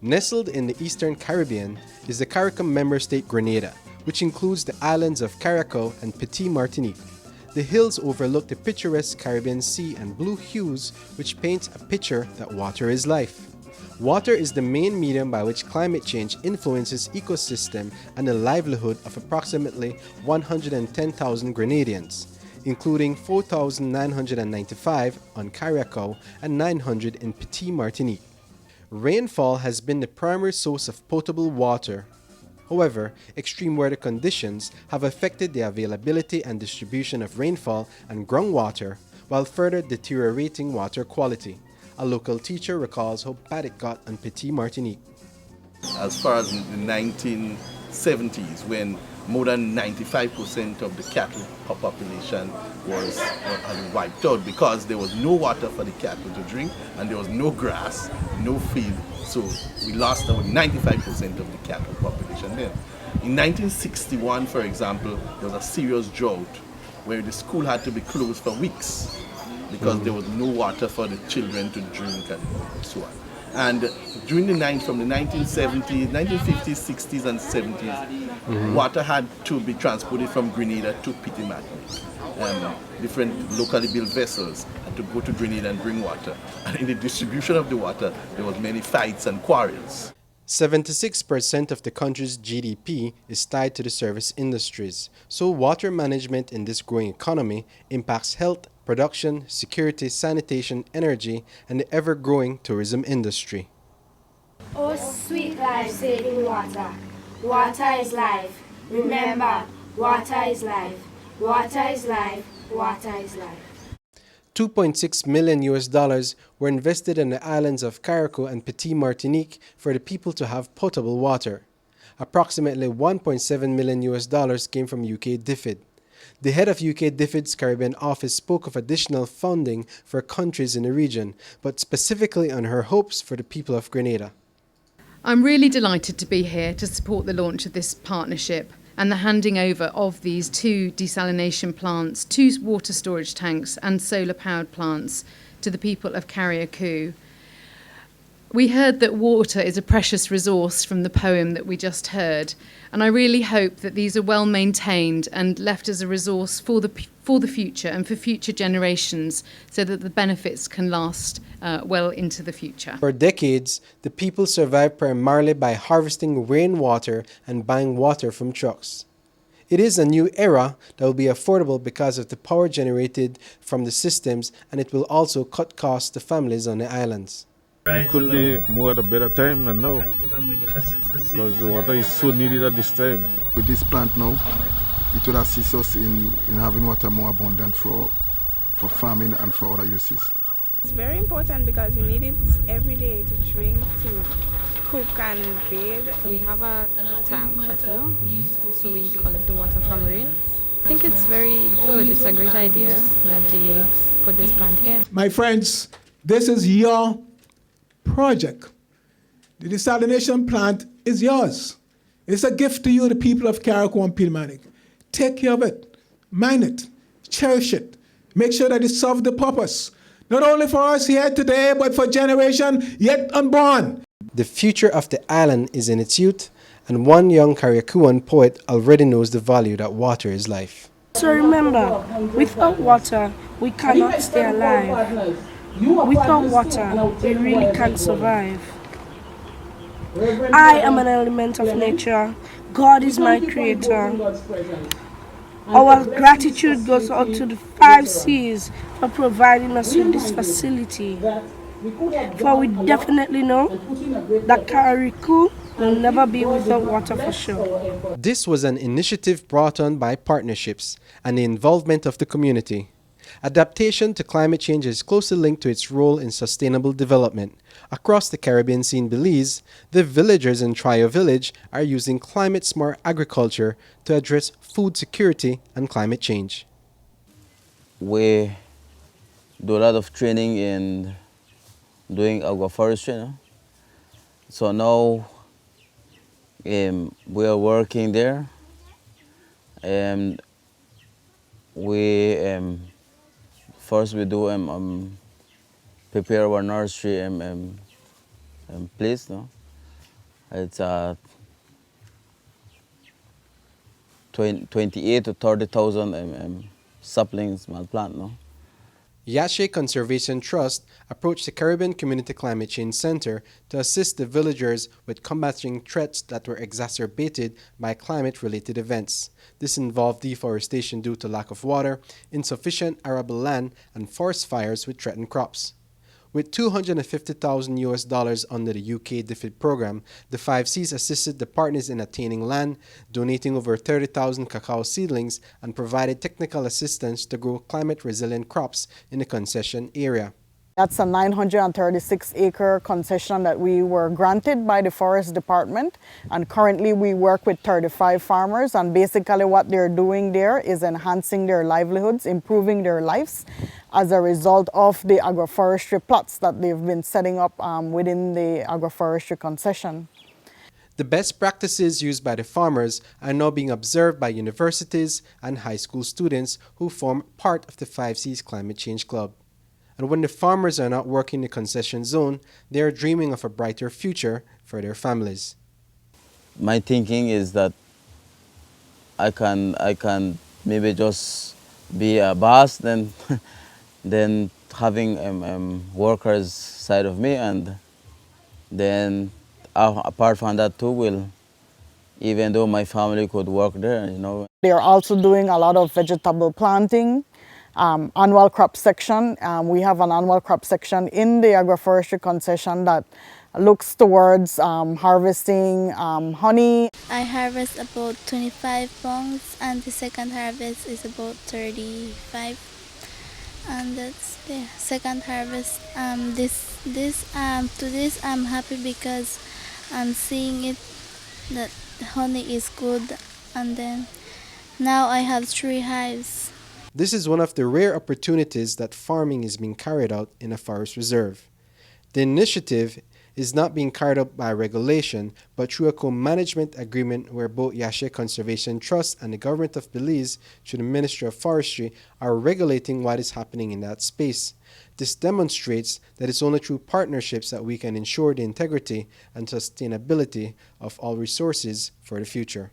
Nestled in the Eastern Caribbean is the CARICOM member state Grenada, which includes the islands of Carriacou and Petit Martinique. The hills overlook the picturesque Caribbean Sea and blue hues which paint a picture that water is life. Water is the main medium by which climate change influences ecosystem and the livelihood of approximately 110,000 Grenadians, including 4,995 on Carriacou and 900 in Petit Martinique. Rainfall has been the primary source of potable water. However, extreme weather conditions have affected the availability and distribution of rainfall and groundwater, while further deteriorating water quality. A local teacher recalls how bad it got on Petit Martinique. As far as in the 1970s, when more than 95% of the cattle population was wiped out because there was no water for the cattle to drink and there was no grass, no feed. So we lost about 95% of the cattle population then. In 1961, for example, there was a serious drought where the school had to be closed for weeks because there was no water for the children to drink and so on. And during from the 1970s, 1950s, 60s and 70s, water had to be transported from Grenada to Petit Martinique. Different locally built vessels had to go to Grenada and bring water. And in the distribution of the water, there was many fights and quarrels. 76% of the country's GDP is tied to the service industries, so water management in this growing economy impacts health, production, security, sanitation, energy, and the ever-growing tourism industry. Oh, sweet life-saving water. Water is life. Remember, water is life. Water is life. Water is life. $2.6 million were invested in the islands of Carriacou and Petit Martinique for the people to have potable water. Approximately $1.7 million came from UK DFID. The head of UK DFID's Caribbean office spoke of additional funding for countries in the region, but specifically on her hopes for the people of Grenada. I'm really delighted to be here to support the launch of this partnership and the handing over of these 2 desalination plants, 2 water storage tanks and solar-powered plants to the people of Carriacou. We heard that water is a precious resource from the poem that we just heard, and I really hope that these are well maintained and left as a resource for the future and for future generations so that the benefits can last well into the future. For decades, the people survived primarily by harvesting rainwater and buying water from trucks. It is a new era that will be affordable because of the power generated from the systems, and it will also cut costs to families on the islands. It couldn't be more at a better time than now, because water is so needed at this time. With this plant now, it will assist us in having water more abundant for farming and for other uses. It's very important because you need it every day to drink, to cook and bathe. We have a tank at home, so we collect the water from rain. I think it's very good. It's a great idea that they put this plant here. My friends, this is your project. The desalination plant is yours. It's a gift to you, the people of Carriacou and Petit Martinique. Take care of it, mind it, cherish it, make sure that it serves the purpose, not only for us here today, but for generation yet unborn. The future of the island is in its youth, and one young Carriacouan poet already knows the value that water is life. So remember, without water, we cannot stay alive. Without water, we really can't survive. I am an element of nature. God is my creator. Our gratitude goes out to the 5 seas for providing us with this facility. For we definitely know that Carriacou will never be without water for sure. This was an initiative brought on by partnerships and the involvement of the community. Adaptation to climate change is closely linked to its role in sustainable development. Across the Caribbean Sea in Belize, the villagers in Trio Village are using climate-smart agriculture to address food security and climate change. We do a lot of training in doing agroforestry. So now we are working there, and we first we do prepare our nursery place, no? It's 28 to 30,000 saplings, small plant, no? Yache Conservation Trust approached the Caribbean Community Climate Change Center to assist the villagers with combating threats that were exacerbated by climate-related events. This involved deforestation due to lack of water, insufficient arable land, and forest fires which threatened crops. With $250,000 under the UK DFID program, the 5Cs assisted the partners in attaining land, donating over 30,000 cacao seedlings, and provided technical assistance to grow climate-resilient crops in the concession area. That's a 936-acre concession that we were granted by the Forest Department, and currently we work with 35 farmers, and basically what they're doing there is enhancing their livelihoods, improving their lives as a result of the agroforestry plots that they've been setting up within the agroforestry concession. The best practices used by the farmers are now being observed by universities and high school students who form part of the 5Cs Climate Change Club. And when the farmers are not working in the concession zone, they are dreaming of a brighter future for their families. My thinking is that I can maybe just be a boss, then then having workers side of me, and then apart from that too, even though my family could work there, you know. They're also doing a lot of vegetable planting. Annual crop section. We have an annual crop section in the agroforestry concession that looks towards harvesting honey. I harvest about 25 pounds, and the second harvest is about 35. And that's the second harvest. To this I'm happy because I'm seeing it that the honey is good, and then now I have 3 hives. This is one of the rare opportunities that farming is being carried out in a forest reserve. The initiative is not being carried out by regulation, but through a co-management agreement where both Yache Conservation Trust and the government of Belize, through the Ministry of Forestry, are regulating what is happening in that space. This demonstrates that it's only through partnerships that we can ensure the integrity and sustainability of all resources for the future.